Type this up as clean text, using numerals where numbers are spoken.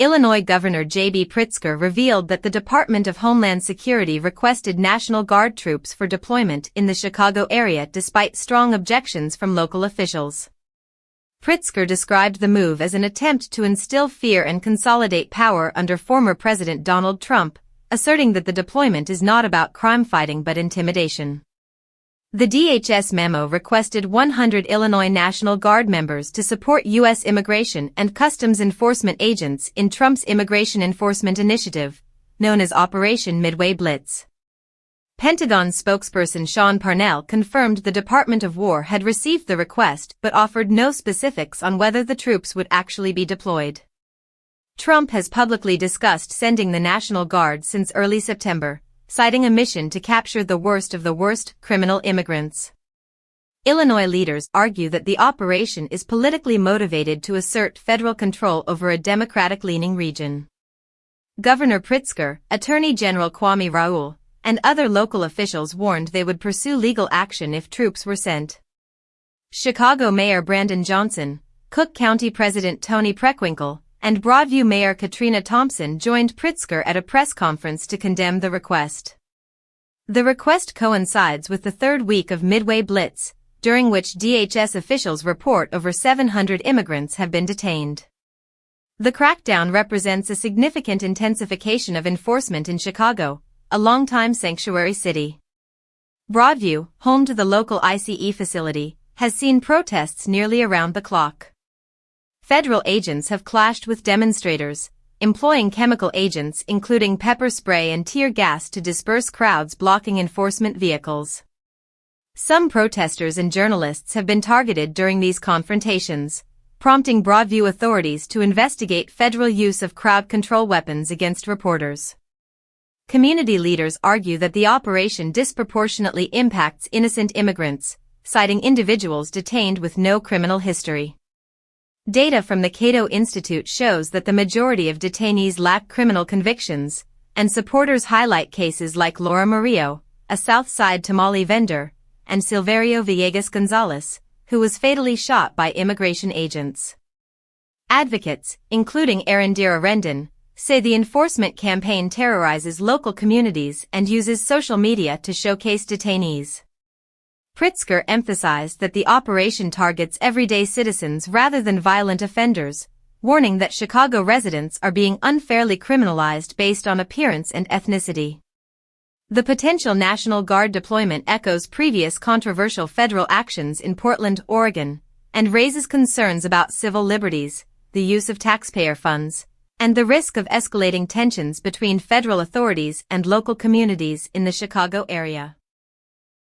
Illinois Governor JB Pritzker revealed that the Department of Homeland Security requested National Guard troops for deployment in the Chicago area despite strong objections from local officials. Pritzker described the move as an attempt to instill fear and consolidate power under former President Donald Trump, asserting that the deployment is not about crime fighting but intimidation. The DHS memo requested 100 Illinois National Guard members to support U.S. Immigration and Customs Enforcement agents in Trump's immigration enforcement initiative, known as Operation Midway Blitz. Pentagon spokesperson Sean Parnell confirmed the Department of War had received the request but offered no specifics on whether the troops would actually be deployed. Trump has publicly discussed sending the National Guard since early September, citing a mission to capture the worst of the worst criminal immigrants. Illinois leaders argue that the operation is politically motivated to assert federal control over a Democratic-leaning region. Governor Pritzker, Attorney General Kwame Raoul, and other local officials warned they would pursue legal action if troops were sent. Chicago Mayor Brandon Johnson, Cook County President Tony Preckwinkle, and Broadview Mayor Katrina Thompson joined Pritzker at a press conference to condemn the request. The request coincides with the third week of Midway Blitz, during which DHS officials report over 700 immigrants have been detained. The crackdown represents a significant intensification of enforcement in Chicago, a longtime sanctuary city. Broadview, home to the local ICE facility, has seen protests nearly around the clock. Federal agents have clashed with demonstrators, employing chemical agents including pepper spray and tear gas to disperse crowds blocking enforcement vehicles. Some protesters and journalists have been targeted during these confrontations, prompting Broadview authorities to investigate federal use of crowd control weapons against reporters. Community leaders argue that the operation disproportionately impacts innocent immigrants, citing individuals detained with no criminal history. Data from the Cato Institute shows that the majority of detainees lack criminal convictions, and supporters highlight cases like Laura Murillo, a South Side tamale vendor, and Silverio Villegas Gonzalez, who was fatally shot by immigration agents. Advocates, including Arundira Rendon, say the enforcement campaign terrorizes local communities and uses social media to showcase detainees. Pritzker emphasized that the operation targets everyday citizens rather than violent offenders, warning that Chicago residents are being unfairly criminalized based on appearance and ethnicity. The potential National Guard deployment echoes previous controversial federal actions in Portland, Oregon, and raises concerns about civil liberties, the use of taxpayer funds, and the risk of escalating tensions between federal authorities and local communities in the Chicago area.